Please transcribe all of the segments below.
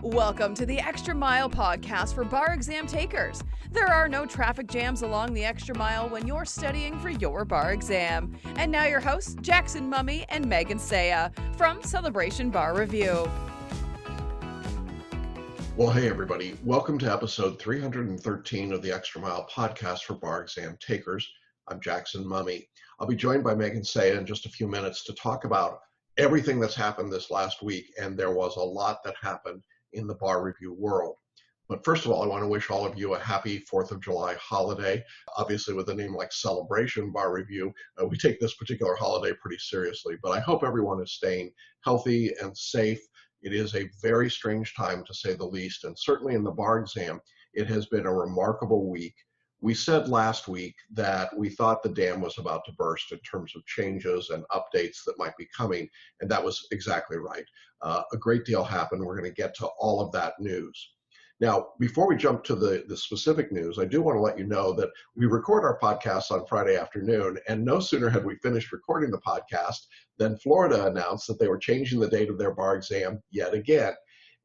Welcome to the Extra Mile podcast for bar exam takers. There are no traffic jams along the extra mile when you're studying for your bar exam. And now your hosts, Jackson Mummy and Megan Saya from Celebration Bar Review. Well, hey everybody, welcome to episode 313 of the Extra Mile podcast for bar exam takers. I'm Jackson Mummy. I'll be joined by Megan Saya in just a few minutes to talk about everything that's happened this last week, and there was a lot that happened in the bar review world. But first of all, I want to wish all of you a happy 4th of July holiday. Obviously, with a name like Celebration Bar Review, we take this particular holiday pretty seriously, but I hope everyone is staying healthy and safe. It is a very strange time, to say the least, and certainly in the bar exam, it has been a remarkable week. We said last week that we thought the dam was about to burst in terms of changes and updates that might be coming, and that was exactly right. A great deal happened. We're going to get to all of that news. Now, before we jump to the specific news, I do want to let you know that we record our podcasts on Friday afternoon, and no sooner had we finished recording the podcast than Florida announced that they were changing the date of their bar exam yet again.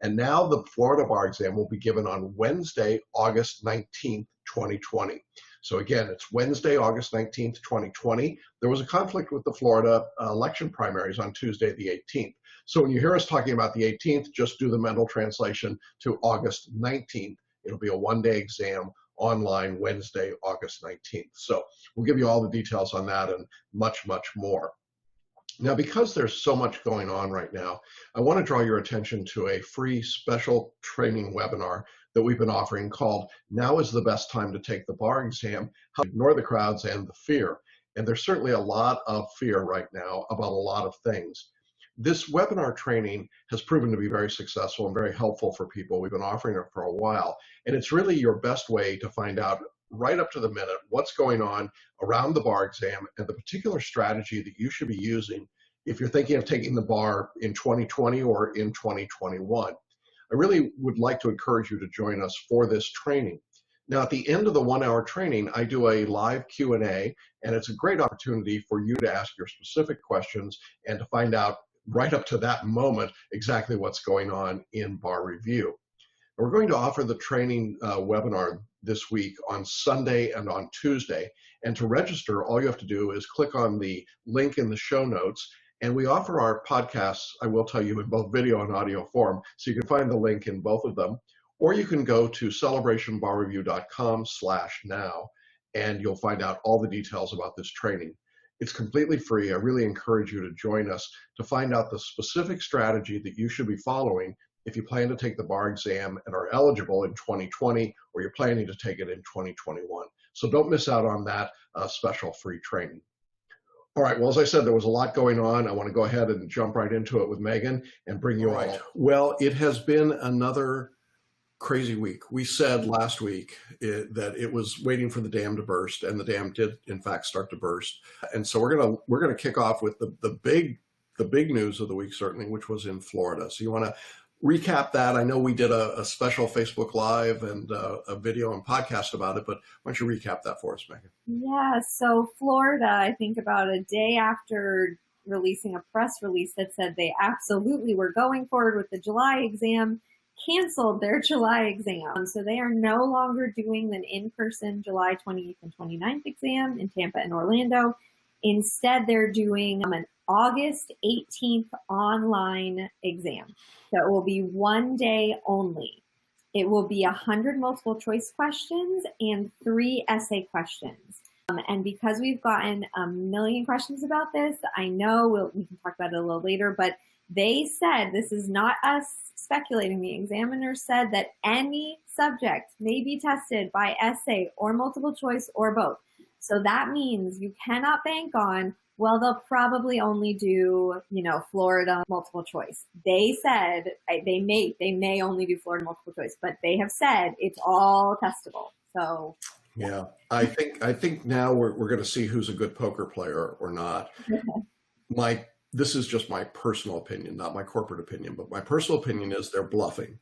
And now the Florida bar exam will be given on Wednesday, August 19th, 2020. So again, it's Wednesday, August 19th, 2020. There was a conflict with the Florida election primaries on Tuesday, the 18th. So when you hear us talking about the 18th, just do the mental translation to August 19th. It'll be a one-day exam online Wednesday, August 19th. So we'll give you all the details on that and much, much more. Now, because there's so much going on right now, I want to draw your attention to a free special training webinar that we've been offering called Now is the Best Time to Take the Bar Exam, How to Ignore the Crowds and the Fear. And there's certainly a lot of fear right now about a lot of things. This webinar training has proven to be very successful and very helpful for people. We've been offering it for a while, and it's really your best way to find out right up to the minute what's going on around the bar exam and the particular strategy that you should be using if you're thinking of taking the bar in 2020 or in 2021. I really would like to encourage you to join us for this training. Now, at the end of the 1-hour training, I do a live Q&A, and it's a great opportunity for you to ask your specific questions and to find out right up to that moment exactly what's going on in bar review. We're going to offer the training webinar this week on Sunday and on Tuesday. And to register, all you have to do is click on the link in the show notes. And we offer our podcasts, I will tell you, in both video and audio form. So you can find the link in both of them. Or you can go to celebrationbarreview.com/now, and you'll find out all the details about this training. It's completely free. I really encourage you to join us to find out the specific strategy that you should be following if you plan to take the bar exam and are eligible in 2020, or you're planning to take it in 2021. So don't miss out on that special free training. All right, well, as I said, there was a lot going on. I want to go ahead and jump right into it with Megan and bring you all. Well, it has been another crazy week. We said last week that it was waiting for the dam to burst, and the dam did, in fact, start to burst. And so we're gonna kick off with the big news of the week, certainly, which was in Florida. So you want to recap that? I know we did a special Facebook Live and a video and podcast about it, but why don't you recap that for us, Megan? Yeah, so Florida, I think about a day after releasing a press release that said they absolutely were going forward with the July exam, canceled their July exam. So they are no longer doing an in-person July 28th and 29th exam in Tampa and Orlando. Instead, they're doing an August 18th online exam. So it will be one day only. It will be 100 multiple choice questions and 3 essay questions. And because we've gotten a million questions about this, I know we can talk about it a little later, but they said, this is not us speculating, the examiner said that any subject may be tested by essay or multiple choice or both. So that means you cannot bank on, well, they'll probably only do, Florida multiple choice. They said they may only do Florida multiple choice, but they have said it's all testable. So yeah, I think now we're going to see who's a good poker player or not. This is just my personal opinion, not my corporate opinion, but my personal opinion is they're bluffing.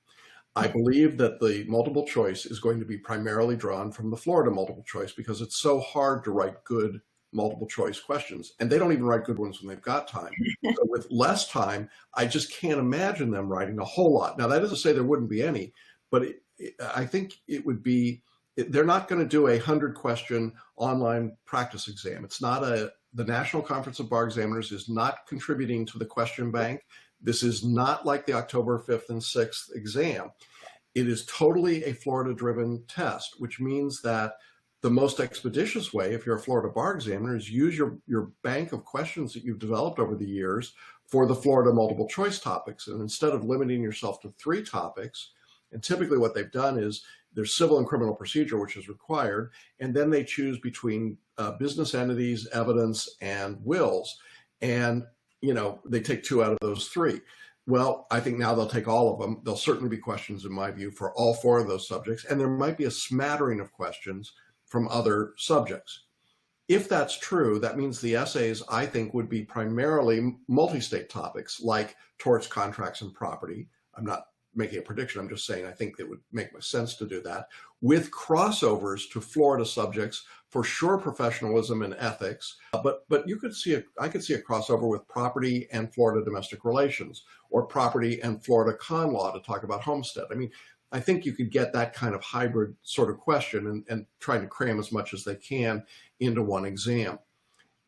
I believe that the multiple choice is going to be primarily drawn from the Florida multiple choice because it's so hard to write good multiple choice questions, and they don't even write good ones when they've got time. So with less time, I just can't imagine them writing a whole lot. Now, that doesn't say there wouldn't be any, but I think it would be, they're not going to do a 100-question online practice exam. It's not the National Conference of Bar Examiners is not contributing to the question bank. This is not like the October 5th and 6th exam. It is totally a Florida-driven test, which means that the most expeditious way, if you're a Florida bar examiner, is use your bank of questions that you've developed over the years for the Florida multiple choice topics. And instead of limiting yourself to 3 topics, and typically what they've done is there's civil and criminal procedure, which is required, and then they choose between business entities, evidence, and wills. And, they take 2 out of those 3. Well, I think now they'll take all of them. There'll certainly be questions, in my view, for all 4 of those subjects, and there might be a smattering of questions from other subjects. If that's true, that means the essays, I think, would be primarily multi-state topics like torts, contracts, and property. I'm not making a prediction. I'm just saying I think it would make sense to do that, with crossovers to Florida subjects for sure, professionalism and ethics. But I could see a crossover with property and Florida domestic relations, or property and Florida con law to talk about homestead. I mean, I think you could get that kind of hybrid sort of question and trying to cram as much as they can into one exam.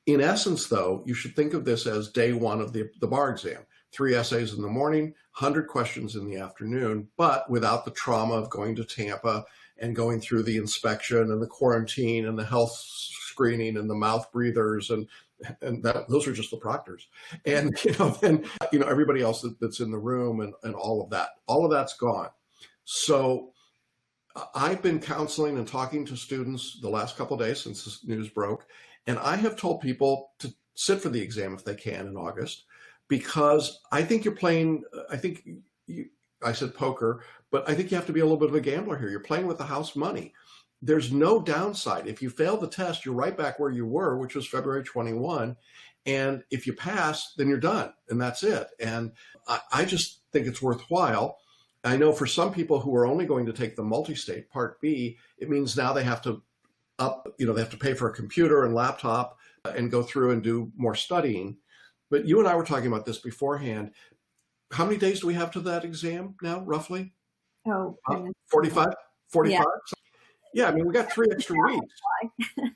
In essence, though, you should think of this as day 1 of the bar exam. 3 essays in the morning, 100 questions in the afternoon, but without the trauma of going to Tampa and going through the inspection and the quarantine and the health screening and the mouth breathers and those are just the proctors. And then everybody else that's in the room and all of that. All of that's gone. So I've been counseling and talking to students the last couple of days since this news broke, and I have told people to sit for the exam if they can in August, because I think you're playing, I said poker, but I think you have to be a little bit of a gambler here. You're playing with the house money. There's no downside. If you fail the test, you're right back where you were, which was February 21. And if you pass, then you're done, and that's it. And I just think it's worthwhile. I know for some people who are only going to take the multi-state Part B, it means now they have to they have to pay for a computer and laptop and go through and do more studying. But you and I were talking about this beforehand. How many days do we have to that exam now, roughly? 45? 45? Yeah, I mean, we got 3 extra weeks.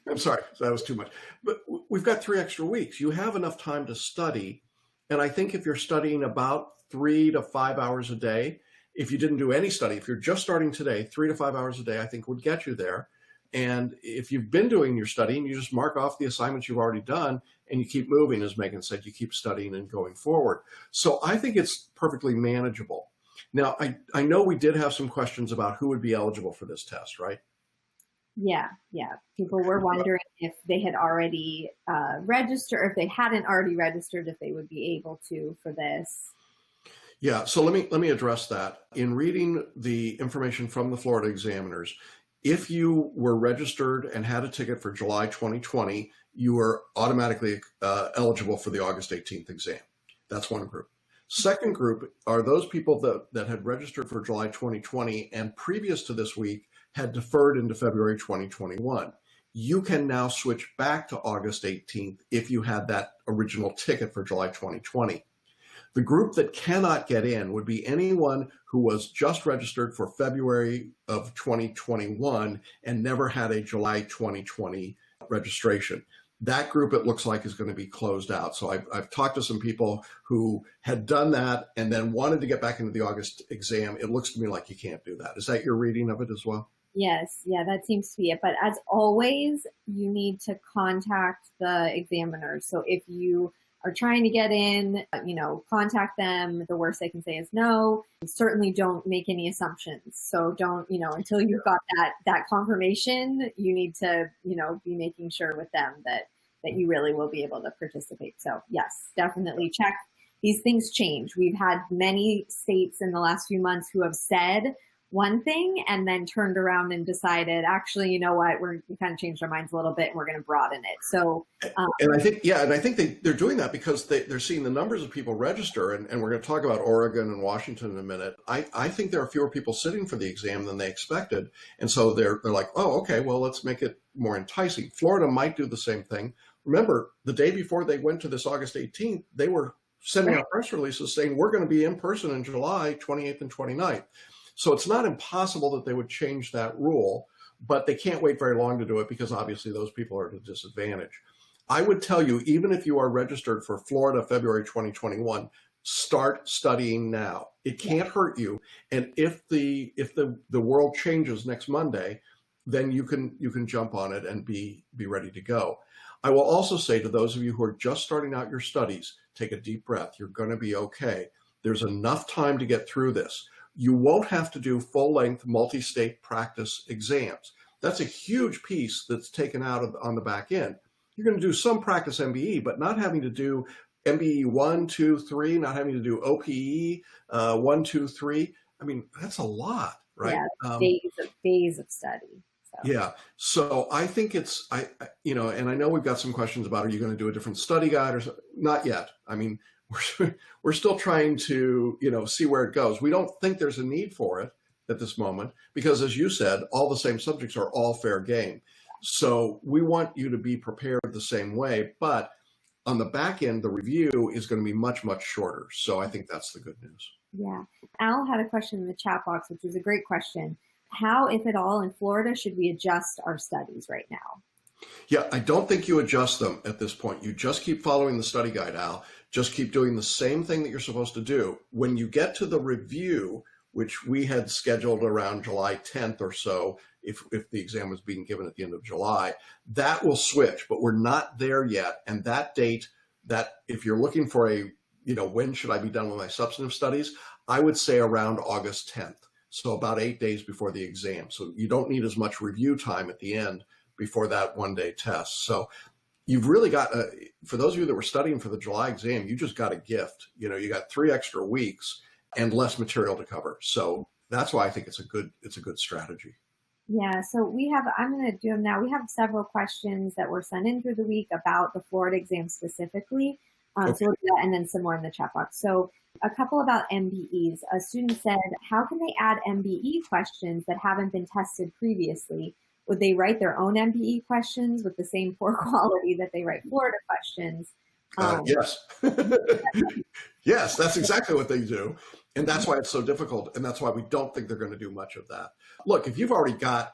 I'm sorry, that was too much. But we've got 3 extra weeks. You have enough time to study. And I think if you're studying about 3 to 5 hours a day, if you didn't do any study, if you're just starting today, 3 to 5 hours a day, I think would get you there. And if you've been doing your studying, you just mark off the assignments you've already done and you keep moving, as Megan said, you keep studying and going forward. So I think it's perfectly manageable. Now, I know we did have some questions about who would be eligible for this test, right? Yeah. People were wondering if they had already registered, or if they hadn't already registered, if they would be able to for this. Yeah, so let me address that. In reading the information from the Florida examiners, if you were registered and had a ticket for July 2020, you were automatically eligible for the August 18th exam. That's one group. Second group are those people that had registered for July 2020 and previous to this week had deferred into February 2021. You can now switch back to August 18th if you had that original ticket for July 2020. The group that cannot get in would be anyone who was just registered for February of 2021 and never had a July 2020 registration. That group, it looks like, is going to be closed out. So I've talked to some people who had done that and then wanted to get back into the August exam. It looks to me like you can't do that. Is that your reading of it as well? Yes, yeah, that seems to be it. But as always, you need to contact the examiners. So if you are trying to get in, contact them. The worst they can say is no. Certainly don't make any assumptions. So don't, until you've got that confirmation, you need to, be making sure with them that you really will be able to participate. So yes, definitely check. These things change. We've had many states in the last few months who have said one thing and then turned around and decided, actually, you know what, we kind of changed our minds a little bit and we're going to broaden it. So, and I think they're doing that because they're seeing the numbers of people register, and we're going to talk about Oregon and Washington in a minute. I think there are fewer people sitting for the exam than they expected. And so they're like, oh, okay, well, let's make it more enticing. Florida might do the same thing. remember, the day before they went to this August 18th, they were sending out press releases saying, we're going to be in person in July 28th and 29th. So it's not impossible that they would change that rule, but they can't wait very long to do it because obviously those people are at a disadvantage. I would tell you, even if you are registered for Florida, February 2021, start studying now. It can't hurt you. And if the world changes next Monday, then you can jump on it and be ready to go. I will also say to those of you who are just starting out your studies, take a deep breath. You're going to be okay. There's enough time to get through this. You won't have to do full-length multi-state practice exams. That's a huge piece that's taken out on the back end. You're going to do some practice MBE, but not having to do MBE 1, 2, 3, not having to do OPE 1, 2, 3. I mean, that's a lot, right? Yeah, days of study. So. Yeah. So I think it's, and I know we've got some questions about, are you going to do a different study guide or something? Not yet. I mean, we're still trying to, see where it goes. We don't think there's a need for it at this moment because, as you said, all the same subjects are all fair game. So we want you to be prepared the same way, but on the back end, the review is going to be much, much shorter. So I think that's the good news. Yeah. Al had a question in the chat box, which was a great question. How, if at all, in Florida, should we adjust our studies right now? Yeah, I don't think you adjust them at this point. You just keep following the study guide, Al. Just keep doing the same thing that you're supposed to do. When you get to the review, which we had scheduled around July 10th or so, if the exam was being given at the end of July, that will switch, but we're not there yet. And that date, that if you're looking for when should I be done with my substantive studies, I would say around August 10th. So about 8 days before the exam. So you don't need as much review time at the end before that one-day test. So you've really got, for those of you that were studying for the July exam, you just got a gift. You got 3 extra weeks and less material to cover. So that's why I think it's a good strategy. Yeah, so I'm going to do them now. We have several questions that were sent in through the week about the Florida exam specifically. Okay. So we'll do that and then some more in the chat box. So a couple about MBEs. A student said, how can they add MBE questions that haven't been tested previously? Would they write their own MBE questions with the same poor quality that they write Florida questions? Yes. Yes, that's exactly what they do. And that's why it's so difficult. And that's why we don't think they're going to do much of that. Look, if you've already got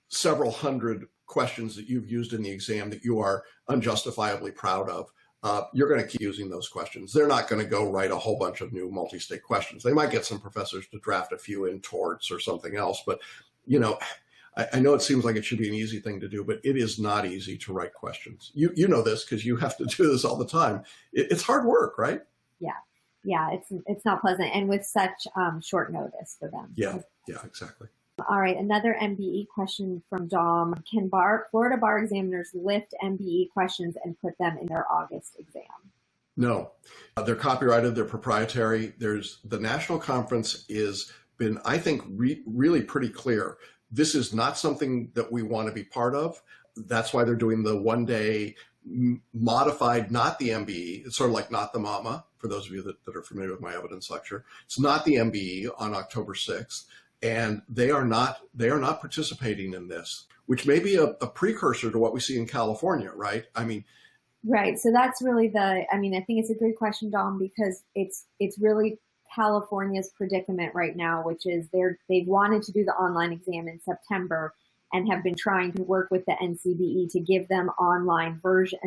several hundred questions that you've used in the exam that you are unjustifiably proud of, you're going to keep using those questions. They're not going to go write a whole bunch of new multi-state questions. They might get some professors to draft a few in torts or something else. But, I know it seems like it should be an easy thing to do, but it is not easy to write questions. You know this because you have to do this all the time. It's hard work, right? Yeah, it's not pleasant, and with such short notice for them. Yeah, exactly. All right, another MBE question from Dom. Can Florida bar examiners lift MBE questions and put them in their August exam? No, they're copyrighted, they're proprietary. The national conference has been, I think, really pretty clear. This is not something that we want to be part of. That's why they're doing the one-day modified, not the MBE. It's sort of like not the MAMA, for those of you that are familiar with my evidence lecture. It's not the MBE on October 6th. And they are not participating in this, which may be a precursor to what we see in California, right? Right. So that's really I think it's a good question, Dom, because it's really California's predicament right now, which is they've wanted to do the online exam in September and have been trying to work with the NCBE to give them an online version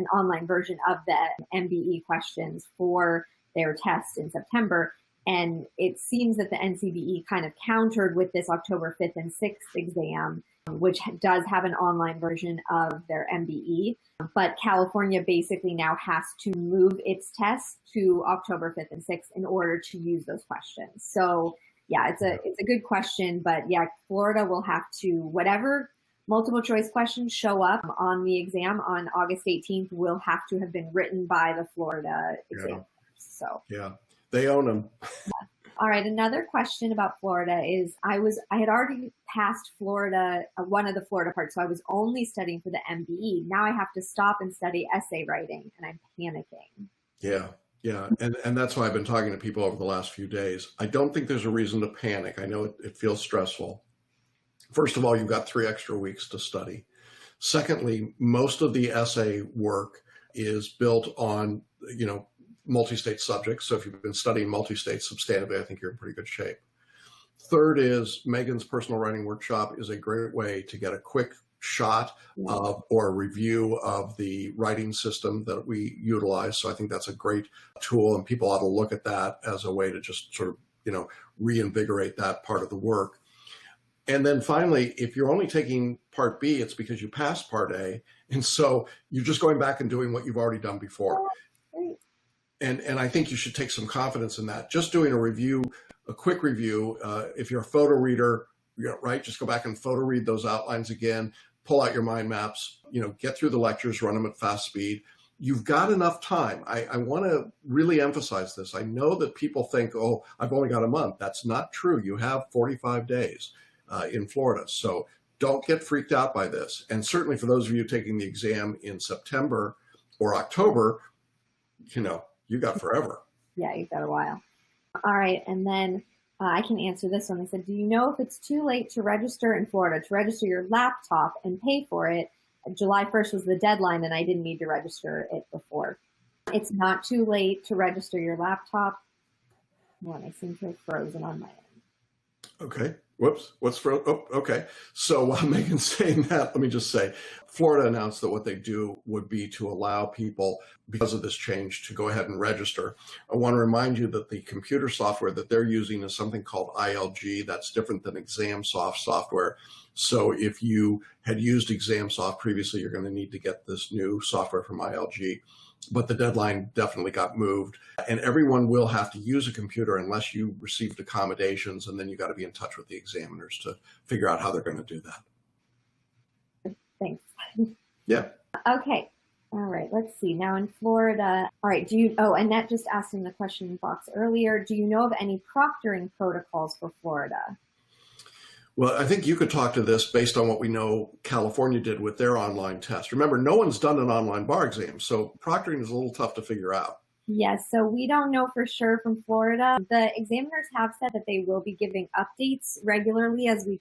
of the MBE questions for their test in September. And it seems that the NCBE kind of countered with this October 5th and 6th exam, which does have an online version of their MBE. But California basically now has to move its test to October 5th and 6th in order to use those questions. So yeah, it's a good question, but yeah, Florida will have to, whatever multiple choice questions show up on the exam on August 18th will have to have been written by the Florida examiners. So yeah. They own them. All right. Another question about Florida is I had already passed Florida, one of the Florida parts. So I was only studying for the MBE. Now I have to stop and study essay writing and I'm panicking. Yeah. And that's why I've been talking to people over the last few days. I don't think there's a reason to panic. I know it feels stressful. First of all, you've got 3 extra weeks to study. Secondly, most of the essay work is built on, multi-state subjects. So if you've been studying multi-state substantively, I think you're in pretty good shape. Third is Megan's personal writing workshop is a great way to get a quick shot of or a review of the writing system that we utilize. So I think that's a great tool, and people ought to look at that as a way to just sort of, reinvigorate that part of the work. And then finally, if you're only taking part B, it's because you passed part A. And so you're just going back and doing what you've already done before. And I think you should take some confidence in that. Just doing a quick review, if you're a photo reader, right, just go back and photo read those outlines again, pull out your mind maps, get through the lectures, run them at fast speed. You've got enough time. I want to really emphasize this. I know that people think, oh, I've only got a month. That's not true. You have 45 days in Florida. So don't get freaked out by this. And certainly for those of you taking the exam in September or October, you got forever. Yeah, you've got a while. All right. And then I can answer this one. They said, do you know if it's too late to register in Florida, to register your laptop and pay for it? July 1st was the deadline, and I didn't need to register it before. It's not too late to register your laptop. I seem to have frozen on my end. Okay. Whoops. What's frozen? Oh, okay. So while Megan's saying that, let me just say, Florida announced that what they do would be to allow people, because of this change, to go ahead and register. I want to remind you that the computer software that they're using is something called ILG. That's different than ExamSoft software. So if you had used ExamSoft previously, you're going to need to get this new software from ILG. But the deadline definitely got moved, and everyone will have to use a computer unless you received accommodations, and then you got to be in touch with the examiners to figure out how they're going to do that. Thanks. Yeah. Okay. All right. Let's see. Now in Florida, all right. Annette just asked in the question box earlier, do you know of any proctoring protocols for Florida? Well, I think you could talk to this based on what we know California did with their online test. Remember, no one's done an online bar exam, so proctoring is a little tough to figure out. Yes, so we don't know for sure from Florida. The examiners have said that they will be giving updates regularly as we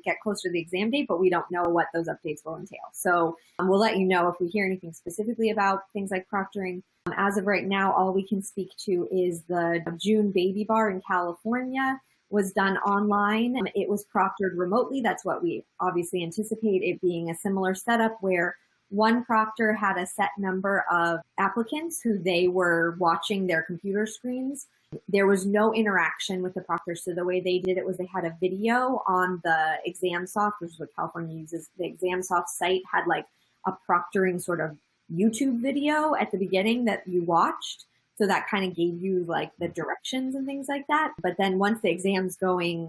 get closer to the exam date, but we don't know what those updates will entail. So we'll let you know if we hear anything specifically about things like proctoring. As of right now, all we can speak to is the June baby bar in California was done online. It was proctored remotely. That's what we obviously anticipate it being a similar setup where one proctor had a set number of applicants who they were watching their computer screens. There was no interaction with the proctor. So the way they did it was they had a video on the ExamSoft, which is what California uses. The ExamSoft site had like a proctoring sort of YouTube video at the beginning that you watched. So that kind of gave you like the directions and things like that. But then once the exam's going,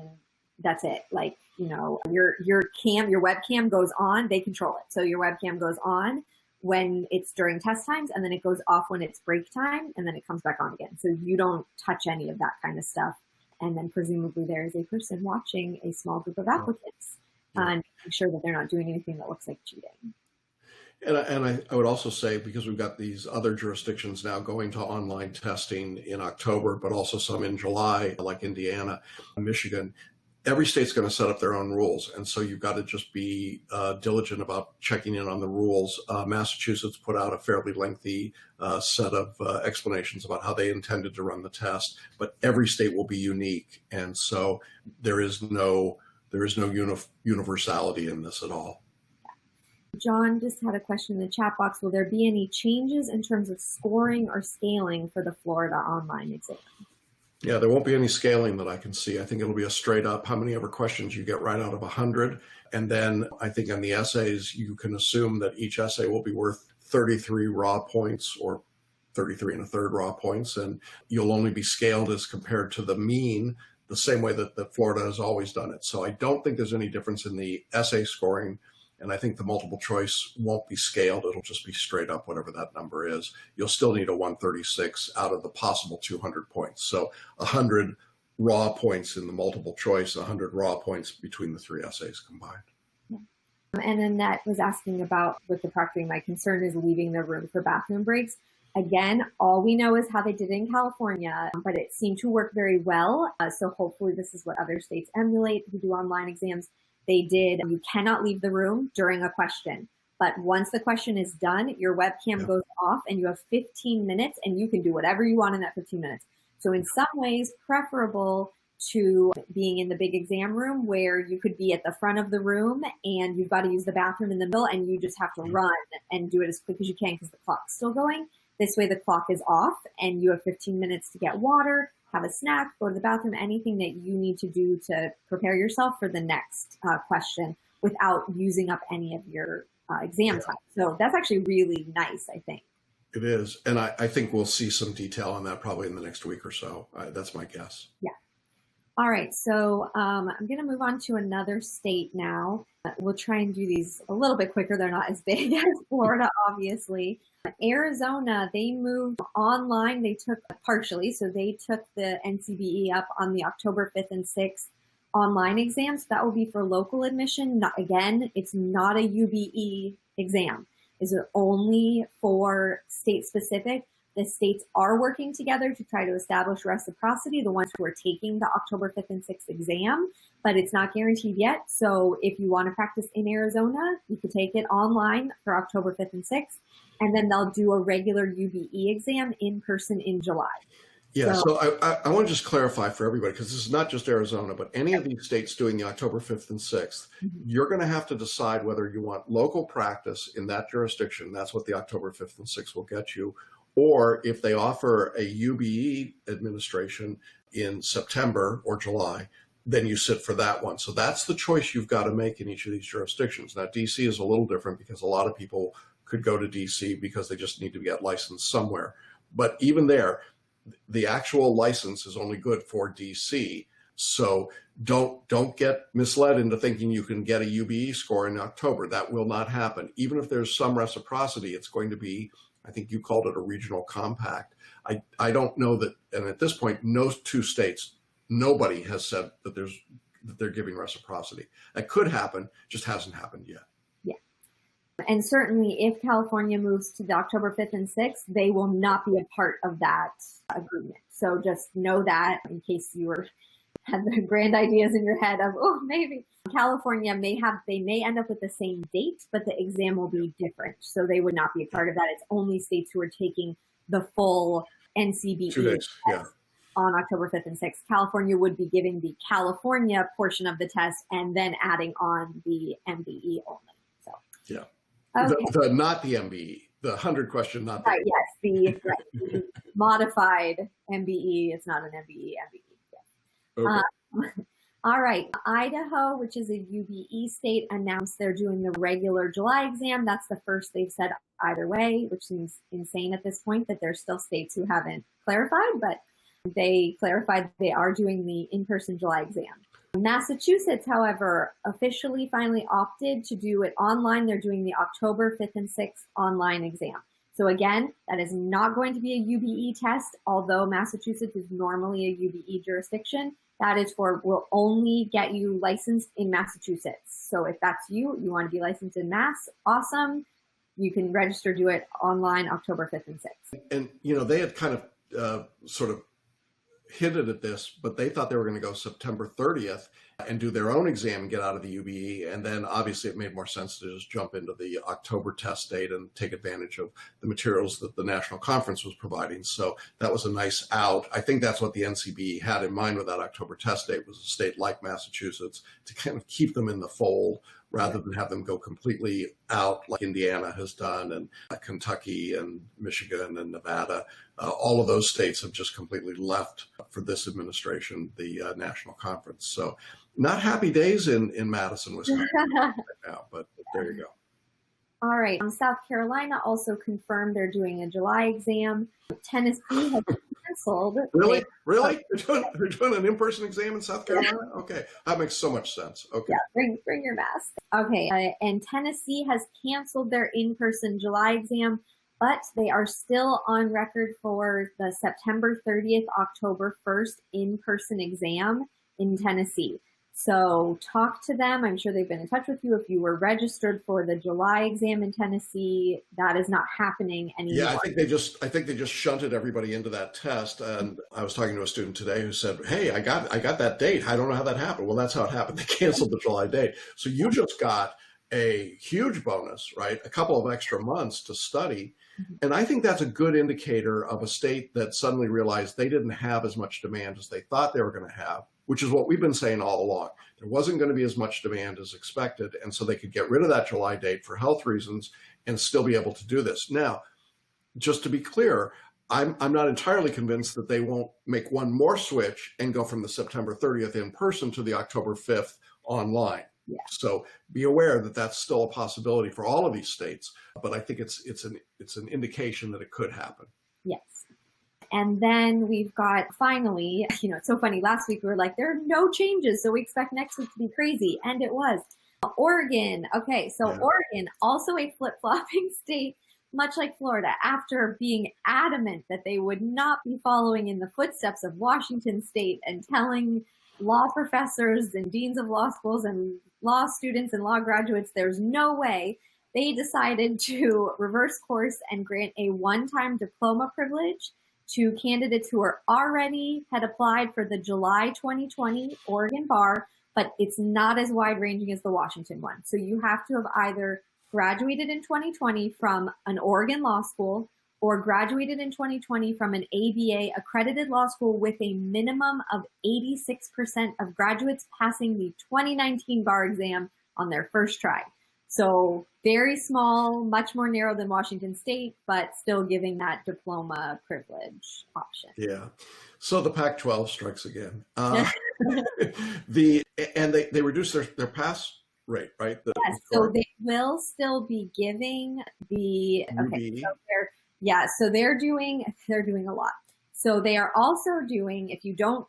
that's it. Like, your webcam goes on, they control it. So your webcam goes on when it's during test times, and then it goes off when it's break time, and then it comes back on again. So you don't touch any of that kind of stuff. And then presumably there is a person watching a small group of applicants and making sure that they're not doing anything that looks like cheating. And I would also say, because we've got these other jurisdictions now going to online testing in October, but also some in July, like Indiana, Michigan, every state's going to set up their own rules. And so you've got to just be diligent about checking in on the rules. Massachusetts put out a fairly lengthy set of explanations about how they intended to run the test, but every state will be unique. And so there is no universality in this at all. John just had a question in the chat box. Will there be any changes in terms of scoring or scaling for the Florida online exam? Yeah, there won't be any scaling that I can see. I think it'll be a straight up, how many ever questions you get right out of 100. And then I think on the essays, you can assume that each essay will be worth 33 raw points or 33 1/3 raw points. And you'll only be scaled as compared to the mean, the same way that Florida has always done it. So I don't think there's any difference in the essay scoring. And I think the multiple choice won't be scaled. It'll just be straight up, whatever that number is. You'll still need a 136 out of the possible 200 points. So 100 raw points in the multiple choice, 100 raw points between the three essays combined. And then that was asking about with the proctoring, my concern is leaving the room for bathroom breaks. Again, all we know is how they did it in California, but it seemed to work very well. So hopefully this is what other states emulate who do online exams. They did, you cannot leave the room during a question. But once the question is done, your webcam goes off and you have 15 minutes and you can do whatever you want in that 15 minutes. So in some ways, preferable to being in the big exam room where you could be at the front of the room and you've got to use the bathroom in the middle and you just have to run and do it as quick as you can because the clock's still going. This way the clock is off and you have 15 minutes to get water, have a snack, go to the bathroom, anything that you need to do to prepare yourself for the next question without using up any of your exam time. So that's actually really nice, I think. It is. And I think we'll see some detail on that probably in the next week or so. That's my guess. Yeah. All right, so I'm going to move on to another state now. We'll try and do these a little bit quicker. They're not as big as Florida, obviously. Arizona, they moved online. They took partially, so they took the NCBE up on the October 5th and 6th online exams. That will be for local admission. Again, it's not a UBE exam. It's only for state-specific. The states are working together to try to establish reciprocity, the ones who are taking the October 5th and 6th exam, but it's not guaranteed yet. So if you want to practice in Arizona, you could take it online for October 5th and 6th, and then they'll do a regular UBE exam in person in July. Yeah, so I want to just clarify for everybody, because this is not just Arizona, but any of these states doing the October 5th and 6th, you're going to have to decide whether you want local practice in that jurisdiction. That's what the October 5th and 6th will get you. Or if they offer a UBE administration in September or July, then you sit for that one. So that's the choice you've got to make in each of these jurisdictions. Now, DC is a little different because a lot of people could go to DC because they just need to get licensed somewhere. But even there, the actual license is only good for DC. So don't get misled into thinking you can get a UBE score in October. That will not happen. Even if there's some reciprocity, it's going to be, I think you called it a regional compact. I don't know that, and at this point, no two states, nobody has said that they're giving reciprocity. That could happen, just hasn't happened yet. Yeah. And certainly if California moves to the October 5th and 6th, they will not be a part of that agreement. So just know that in case you had the grand ideas in your head of, oh, maybe California may end up with the same date, but the exam will be different. So they would not be a part of that. It's only states who are taking the full NCBE 2 days, yeah, on October 5th and 6th. California would be giving the California portion of the test and then adding on the MBE only. So yeah, okay. Not the MBE, the 100 question, not the right, yes, the modified MBE. It's not an MBE. Yes. Okay. All right. Idaho, which is a UBE state, announced they're doing the regular July exam. That's the first they've said either way, which seems insane at this point that there's still states who haven't clarified, but they clarified they are doing the in-person July exam. Massachusetts, however, officially finally opted to do it online. They're doing the October 5th and 6th online exam. So again, that is not going to be a UBE test, although Massachusetts is normally a UBE jurisdiction. That is will only get you licensed in Massachusetts. So if that's you want to be licensed in Mass, awesome. You can register, do it online October 5th and 6th. And, they had kind of sort of hinted at this, but they thought they were going to go September 30th and do their own exam and get out of the UBE. And then obviously it made more sense to just jump into the October test date and take advantage of the materials that the national conference was providing. So that was a nice out. I think that's what the NCBE had in mind with that October test date, was a state like Massachusetts to kind of keep them in the fold rather than have them go completely out like Indiana has done, and Kentucky and Michigan and Nevada. All of those states have just completely left for this administration, the national conference. So not happy days in Madison, Wisconsin right now, but there you go. All right. South Carolina also confirmed they're doing a July exam. Tennessee has canceled. Really? They're doing an in-person exam in South Carolina? Okay. That makes so much sense. Okay. Yeah, bring your mask. Okay. And Tennessee has canceled their in-person July exam, but they are still on record for the September 30th, October 1st in-person exam in Tennessee. So talk to them. I'm sure they've been in touch with you. If you were registered for the July exam in Tennessee, that is not happening anymore. Yeah, I think they just shunted everybody into that test. And I was talking to a student today who said, "Hey, I got that date. I don't know how that happened." Well, that's how it happened. They canceled the July date. So you just got a huge bonus, right? A couple of extra months to study. And I think that's a good indicator of a state that suddenly realized they didn't have as much demand as they thought they were going to have, which is what we've been saying all along. There wasn't going to be as much demand as expected. And so they could get rid of that July date for health reasons and still be able to do this. Now, just to be clear, I'm not entirely convinced that they won't make one more switch and go from the September 30th in person to the October 5th online. Yeah. So be aware that that's still a possibility for all of these states, but I think it's an indication that it could happen. Yes. And then we've got finally, it's so funny. Last week we were like, there are no changes, so we expect next week to be crazy. And it was. Oregon. Okay, so yeah. Oregon, also a flip-flopping state, much like Florida, after being adamant that they would not be following in the footsteps of Washington State and telling law professors and deans of law schools and law students and law graduates there's no way, they decided to reverse course and grant a one-time diploma privilege to candidates who had applied for the July 2020 Oregon bar, but it's not as wide-ranging as the Washington one. So you have to have either graduated in 2020 from an Oregon law school or graduated in 2020 from an ABA accredited law school with a minimum of 86% of graduates passing the 2019 bar exam on their first try. So very small, much more narrow than Washington State, but still giving that diploma privilege option. Yeah. So the Pac-12 strikes again. They reduced their pass rate, right? Yes. So they will still be giving the so they're doing a lot. So they are also doing, if you don't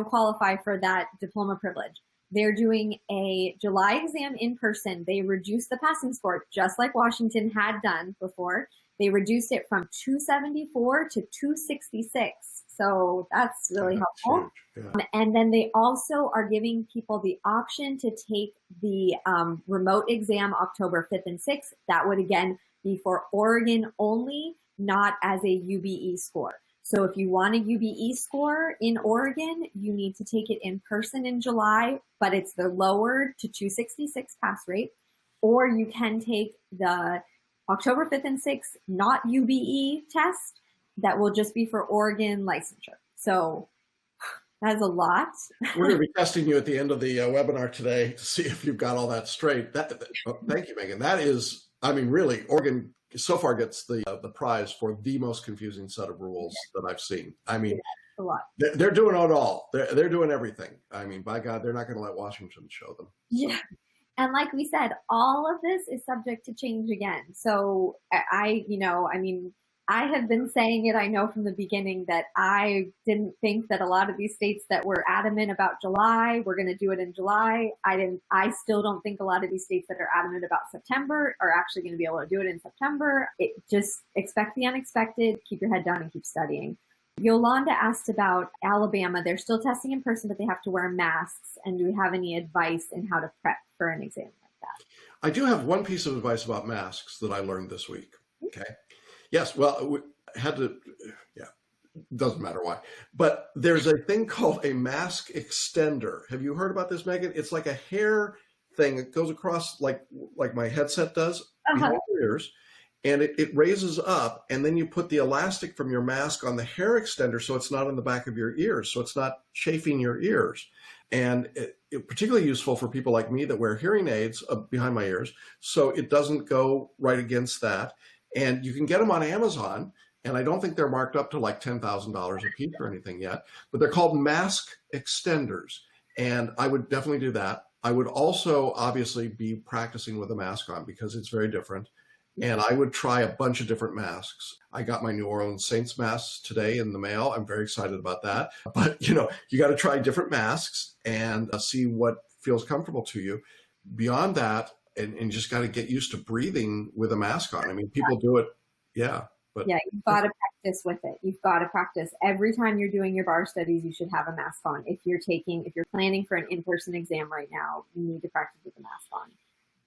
qualify for that diploma privilege, they're doing a July exam in person. They reduced the passing score, just like Washington had done before. They reduced it from 274 to 266. So that's really helpful. Yeah. And then they also are giving people the option to take the remote exam October 5th and 6th. That would, again, be for Oregon only, not as a UBE score. So if you want a UBE score in Oregon, you need to take it in person in July, but it's the lowered to 266 pass rate. Or you can take the October 5th and 6th, not UBE test, that will just be for Oregon licensure. So that's a lot. We're going to be testing you at the end of the webinar today to see if you've got all that straight. Thank you, Megan. That is, really, Oregon so far gets the prize for the most confusing set of rules that I've seen. A lot. They're doing it all. They're doing everything. By God, they're not going to let Washington show them. Yeah. And like we said, all of this is subject to change again. So I have been saying it, I know from the beginning, that I didn't think that a lot of these states that were adamant about July were going to do it in July. I still don't think a lot of these states that are adamant about September are actually going to be able to do it in September. Just expect the unexpected, keep your head down and keep studying. Yolanda asked about Alabama. They're still testing in person, but they have to wear masks. And do we have any advice in how to prep for an exam like that? I do have one piece of advice about masks that I learned this week. Okay. Yes, well, we had to, doesn't matter why. But there's a thing called a mask extender. Have you heard about this, Megan? It's like a hair thing that goes across like my headset does behind your ears, and it raises up, and then you put the elastic from your mask on the hair extender so it's not in the back of your ears, so it's not chafing your ears. And it's particularly useful for people like me that wear hearing aids behind my ears, so it doesn't go right against that. And you can get them on Amazon, and I don't think they're marked up to like $10,000 a piece or anything yet, but they're called mask extenders. And I would definitely do that. I would also obviously be practicing with a mask on because it's very different. And I would try a bunch of different masks. I got my New Orleans Saints mask today in the mail. I'm very excited about that. But, you got to try different masks and see what feels comfortable to you. Beyond that, and just got to get used to breathing with a mask on. People do it. Yeah. But yeah, you've got to practice with it. You've got to practice. Every time you're doing your bar studies, you should have a mask on. If you're planning for an in-person exam right now, you need to practice with a mask on.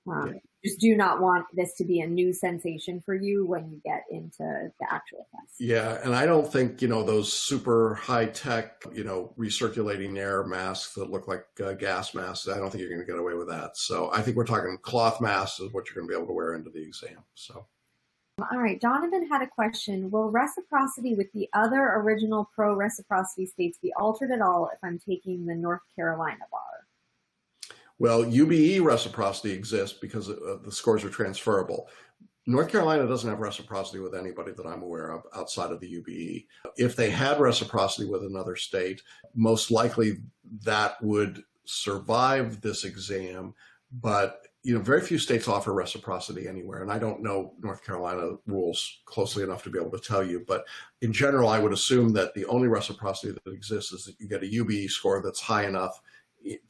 Yeah. Just do not want this to be a new sensation for you when you get into the actual test. Yeah, and I don't think, those super high-tech, recirculating air masks that look like gas masks, I don't think you're going to get away with that. So I think we're talking cloth masks is what you're going to be able to wear into the exam. So. All right, Donovan had a question. Will reciprocity with the other original pro-reciprocity states be altered at all if I'm taking the North Carolina bar? Well, UBE reciprocity exists because the scores are transferable. North Carolina doesn't have reciprocity with anybody that I'm aware of outside of the UBE. If they had reciprocity with another state, most likely that would survive this exam, but very few states offer reciprocity anywhere, and I don't know North Carolina rules closely enough to be able to tell you, but in general, I would assume that the only reciprocity that exists is that you get a UBE score that's high enough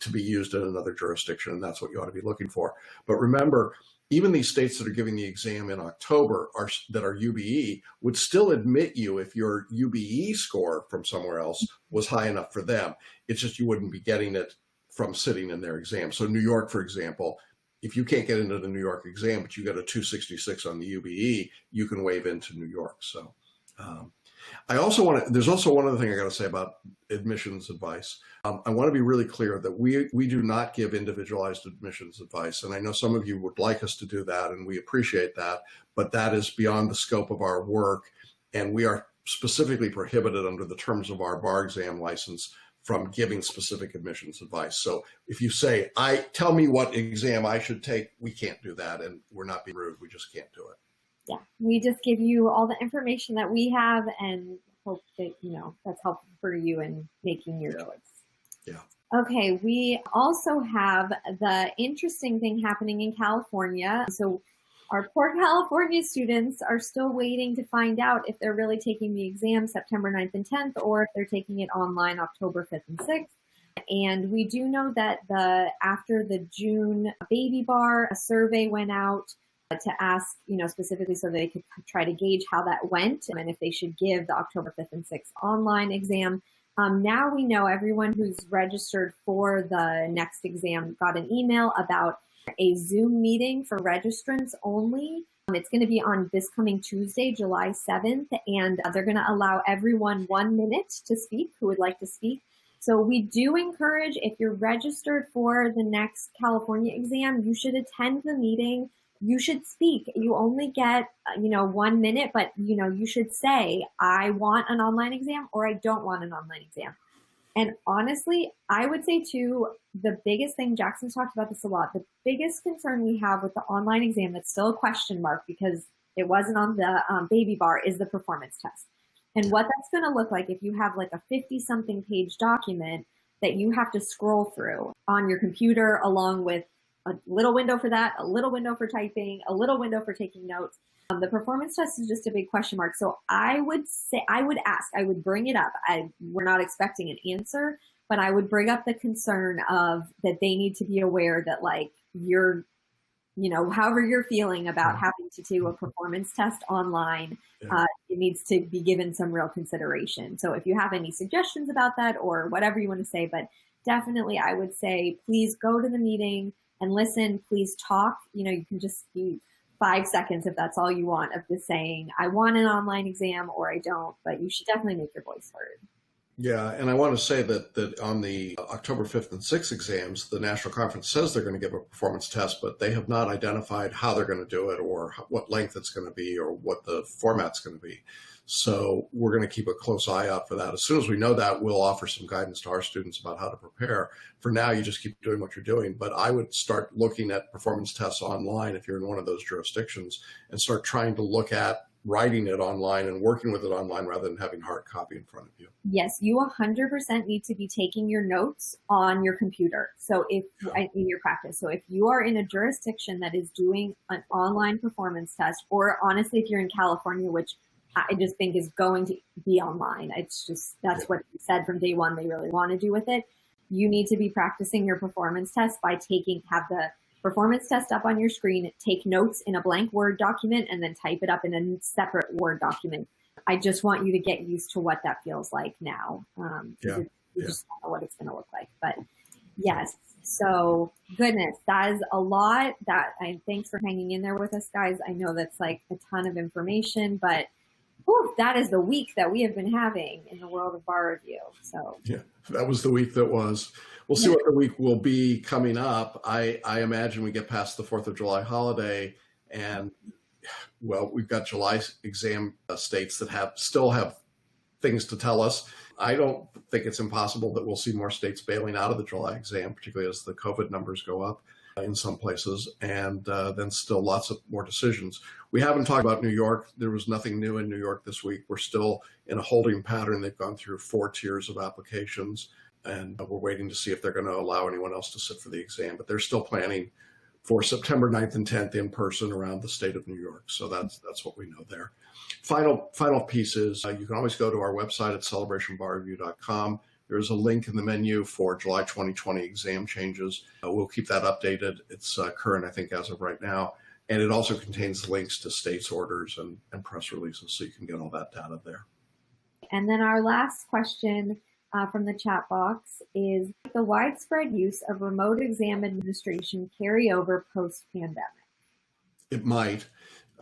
to be used in another jurisdiction, and that's what you ought to be looking for. But remember, even these states that are giving the exam in October that are UBE would still admit you if your UBE score from somewhere else was high enough for them. It's just you wouldn't be getting it from sitting in their exam. So New York, for example, if you can't get into the New York exam, but you got a 266 on the UBE, you can waive into New York. So there's also one other thing I got to say about admissions advice. I want to be really clear that we do not give individualized admissions advice. And I know some of you would like us to do that, and we appreciate that, but that is beyond the scope of our work. And we are specifically prohibited under the terms of our bar exam license from giving specific admissions advice. So if you say, tell me what exam I should take, we can't do that. And we're not being rude. We just can't do it. Yeah, we just give you all the information that we have and hope that, that's helpful for you in making your choice. Yeah. Okay, we also have the interesting thing happening in California. So our poor California students are still waiting to find out if they're really taking the exam September 9th and 10th, or if they're taking it online October 5th and 6th. And we do know that after the June baby bar, a survey went out to ask, specifically so they could try to gauge how that went and if they should give the October 5th and 6th online exam. Now we know everyone who's registered for the next exam got an email about a Zoom meeting for registrants only. It's going to be on this coming Tuesday, July 7th, and they're going to allow everyone 1 minute to speak who would like to speak. So we do encourage, if you're registered for the next California exam, you should attend the meeting. You should speak. You only get, 1 minute, but, you should say, I want an online exam or I don't want an online exam. And honestly, I would say too, the biggest thing, Jackson's talked about this a lot, the biggest concern we have with the online exam that's still a question mark because it wasn't on the baby bar is the performance test. And what that's going to look like if you have like a 50-something page document that you have to scroll through on your computer along with a little window for that, a little window for typing, a little window for taking notes. The performance test is just a big question mark. So I would bring it up. We're not expecting an answer, but I would bring up the concern of that they need to be aware that like you're, however you're feeling about having to do a performance test online, it needs to be given some real consideration. So if you have any suggestions about that or whatever you want to say, but definitely I would say, please go to the meeting and listen, please talk. You can just be 5 seconds if that's all you want of just saying, I want an online exam or I don't, but you should definitely make your voice heard. Yeah, and I want to say that on the October 5th and 6th exams, the National Conference says they're going to give a performance test, but they have not identified how they're going to do it or what length it's going to be or what the format's going to be. So we're going to keep a close eye out for that. As soon as we know that, we'll offer some guidance to our students about how to prepare. For now, you just keep doing what you're doing. But I would start looking at performance tests online if you're in one of those jurisdictions and start trying to look at writing it online and working with it online rather than having hard copy in front of you. Yes, you 100% need to be taking your notes on your computer. So in your practice, so if you are in a jurisdiction that is doing an online performance test, or honestly, if you're in California, which I just think is going to be online, that's what you said from day one they really want to do with it. You need to be practicing your performance test by have the performance test up on your screen, take notes in a blank Word document, and then type it up in a separate Word document. I just want you to get used to what that feels like now. You just don't know what it's going to look like. But yes, so Goodness, that is a lot. Thanks for hanging in there with us, guys. I know that's like a ton of information, but whew, that is the week that we have been having in the world of bar review. So yeah, that was the week that was. We'll see what the week will be coming up. I imagine we get past the 4th of July holiday, and well, we've got July exam states that still have things to tell us. I don't think it's impossible that we'll see more states bailing out of the July exam, particularly as the COVID numbers go up in some places, and then still lots of more decisions. We haven't talked about New York. There was nothing new in New York this week. We're still in a holding pattern. They've gone through 4 tiers of applications, and we're waiting to see if they're going to allow anyone else to sit for the exam. But they're still planning for September 9th and 10th in person around the state of New York. So that's what we know there. Final piece is you can always go to our website at celebrationbarreview.com. There's a link in the menu for July 2020 exam changes. We'll keep that updated. It's current, I think, as of right now. And it also contains links to states' orders and press releases, so you can get all that data there. And then our last question from the chat box is the widespread use of remote exam administration carry over post-pandemic? It might.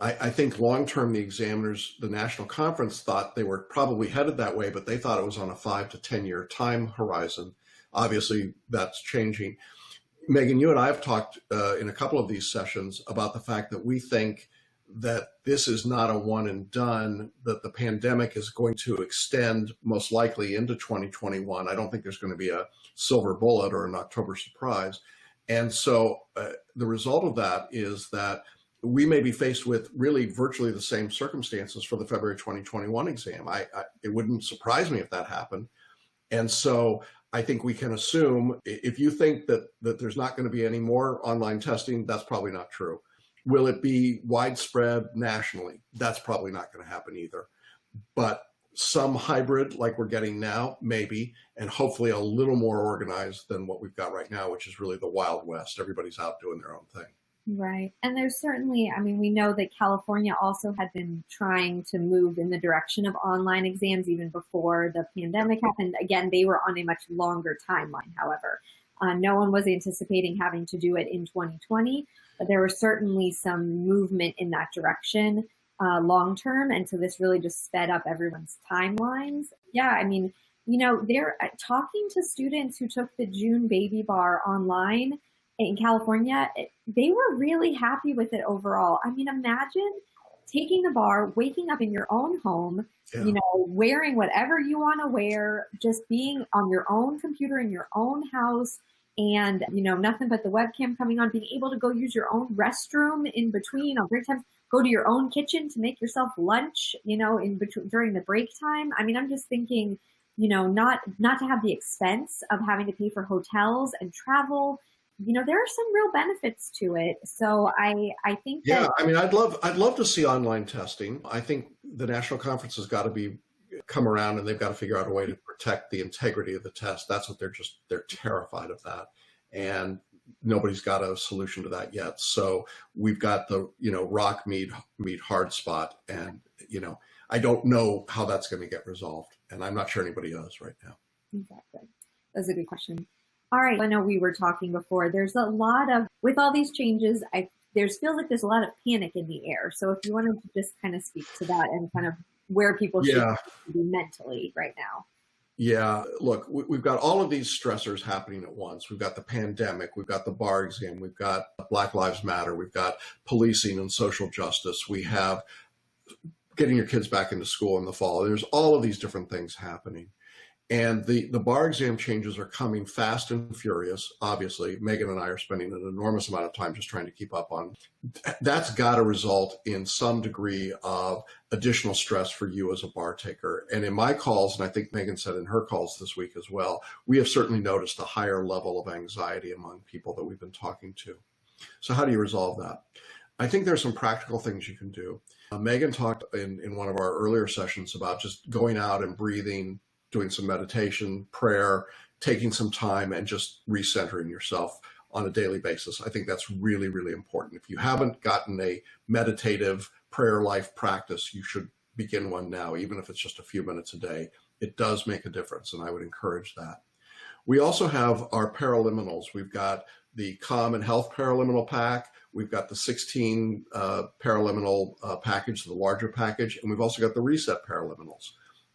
I think long-term, the examiners, the national conference thought they were probably headed that way, but they thought it was on a 5 to 10 year time horizon. Obviously, that's changing. Megan, you and I have talked in a couple of these sessions about the fact that we think that this is not a one and done, that the pandemic is going to extend most likely into 2021. I don't think there's going to be a silver bullet or an October surprise. And so the result of that is that we may be faced with really virtually the same circumstances for the February 2021 exam. It wouldn't surprise me if that happened. And so I think we can assume, if you think that there's not going to be any more online testing, that's probably not true. Will it be widespread nationally? That's probably not going to happen either. But some hybrid like we're getting now, maybe, and hopefully a little more organized than what we've got right now, which is really the Wild West. Everybody's out doing their own thing. Right. And there's certainly, we know that California also had been trying to move in the direction of online exams even before the pandemic happened. Again, they were on a much longer timeline, however. No one was anticipating having to do it in 2020, but there was certainly some movement in that direction long term. And so this really just sped up everyone's timelines. Yeah, they're talking to students who took the June baby bar online in California, they were really happy with it overall. Imagine taking the bar, waking up in your own home, wearing whatever you want to wear, just being on your own computer in your own house, and, nothing but the webcam coming on, being able to go use your own restroom in between on break times, go to your own kitchen to make yourself lunch, in between during the break time. I'm just thinking, not to have the expense of having to pay for hotels and travel. There are some real benefits to it. So I think that. Yeah, I'd love to see online testing. I think the national conference has got to come around, and they've got to figure out a way to protect the integrity of the test. That's what they're terrified of that. And nobody's got a solution to that yet. So we've got the, rock meet hard spot. And, I don't know how that's going to get resolved. And I'm not sure anybody does right now. Exactly. That's a good question. All right. I know we were talking before. There's a lot of, with all these changes, feels like there's a lot of panic in the air. So if you wanted to just kind of speak to that and kind of where people should be mentally right now. Yeah, look, we've got all of these stressors happening at once. We've got the pandemic, we've got the bar exam, we've got Black Lives Matter, we've got policing and social justice, we have getting your kids back into school in the fall. There's all of these different things happening. And the bar exam changes are coming fast and furious. Obviously, Megan and I are spending an enormous amount of time just trying to keep up on. That's got to result in some degree of additional stress for you as a bar taker. And in my calls, and I think Megan said in her calls this week as well, we have certainly noticed a higher level of anxiety among people that we've been talking to. So how do you resolve that? I think there's some practical things you can do. Megan talked in one of our earlier sessions about just going out and breathing, doing some meditation, prayer, taking some time and just recentering yourself on a daily basis. I think that's really, really important. If you haven't gotten a meditative prayer life practice, you should begin one now, even if it's just a few minutes a day. It does make a difference, and I would encourage that. We also have our paraliminals. We've got the Calm and Health Paraliminal Pack. We've got the 16 paraliminal package, the larger package, and we've also got the Reset Paraliminals.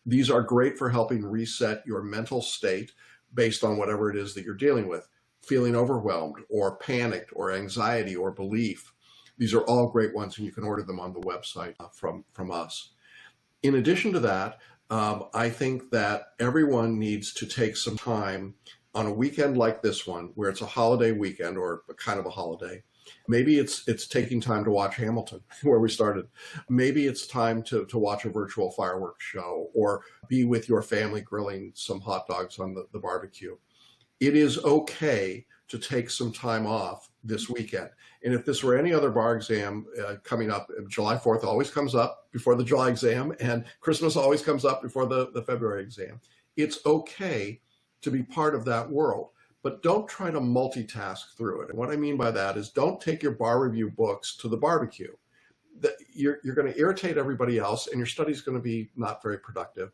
These are great for helping reset your mental state based on whatever it is that you're dealing with, feeling overwhelmed or panicked or anxiety or belief. These are all great ones, and you can order them on the website from us. In addition to that, I think that everyone needs to take some time on a weekend like this one, where it's a holiday weekend or a kind of a holiday. Maybe it's taking time to watch Hamilton, where we started. Maybe it's time to watch a virtual fireworks show or be with your family grilling some hot dogs on the barbecue. It is okay to take some time off this weekend. And if this were any other bar exam coming up, July 4th always comes up before the July exam, and Christmas always comes up before the February exam. It's okay to be part of that world, but don't try to multitask through it. And what I mean by that is don't take your bar review books to the barbecue. You're going to irritate everybody else, and your study's going to be not very productive.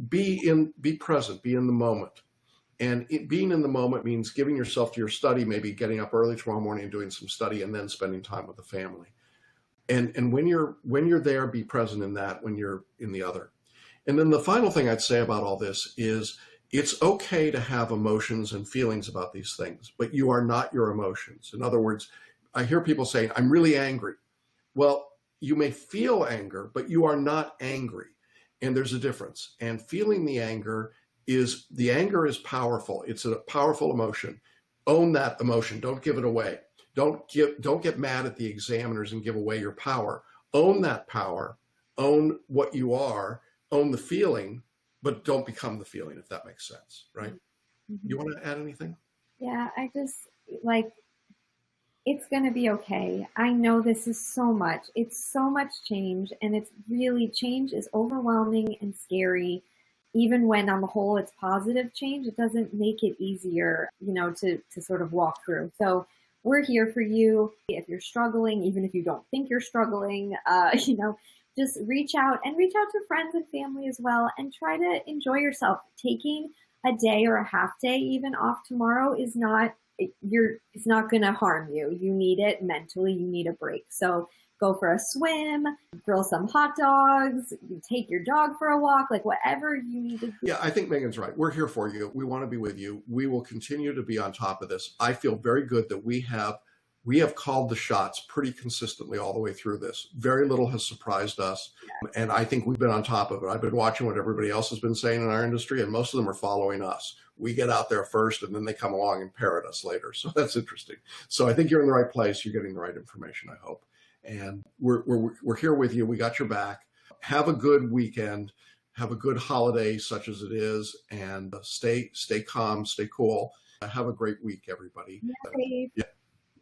Be present, be in the moment. And being in the moment means giving yourself to your study, maybe getting up early tomorrow morning and doing some study, and then spending time with the family. And when you're there, be present in that, when you're in the other. And then the final thing I'd say about all this is it's okay to have emotions and feelings about these things, but you are not your emotions. In other words, I hear people saying, I'm really angry. Well, you may feel anger, but you are not angry. And there's a difference. And feeling the anger is powerful. It's a powerful emotion. Own that emotion. Don't give it away. Don't get mad at the examiners and give away your power. Own that power. Own what you are. Own the feeling, but don't become the feeling, if that makes sense, right? Mm-hmm. You want to add anything? Yeah, I just it's going to be okay. I know this is so much. It's so much change, and change is overwhelming and scary. Even when on the whole it's positive change, it doesn't make it easier, to sort of walk through. So we're here for you. If you're struggling, even if you don't think you're struggling, just reach out to friends and family as well, and try to enjoy yourself. Taking a day or a half day even off tomorrow is not going to harm you. You need it mentally. You need a break. So go for a swim, grill some hot dogs, take your dog for a walk, like whatever you need to do. Yeah, I think Megan's right. We're here for you. We want to be with you. We will continue to be on top of this. I feel very good that we have called the shots pretty consistently all the way through this. Very little has surprised us. Yeah. And I think we've been on top of it. I've been watching what everybody else has been saying in our industry, and most of them are following us. We get out there first, and then they come along and parrot us later. So that's interesting. So I think you're in the right place. You're getting the right information, I hope. And we're here with you. We got your back. Have a good weekend. Have a good holiday, such as it is, and stay calm, stay cool. Have a great week, everybody. Yeah.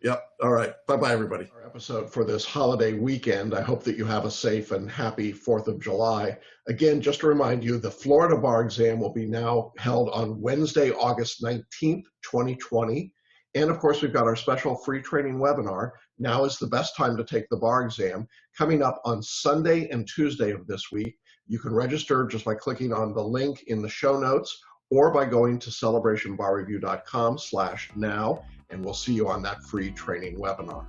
Yep. All right. Bye-bye, everybody. Our episode for this holiday weekend. I hope that you have a safe and happy 4th of July. Again, just to remind you, the Florida bar exam will be now held on Wednesday, August 19th, 2020. And of course, we've got our special free training webinar. Now is the best time to take the bar exam, coming up on Sunday and Tuesday of this week. You can register just by clicking on the link in the show notes or by going to celebrationbarreview.com/now, and we'll see you on that free training webinar.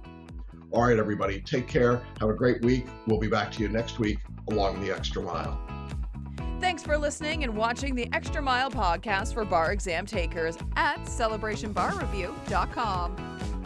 All right, everybody, take care. Have a great week. We'll be back to you next week along the Extra Mile. Thanks for listening and watching the Extra Mile podcast for bar exam takers at celebrationbarreview.com.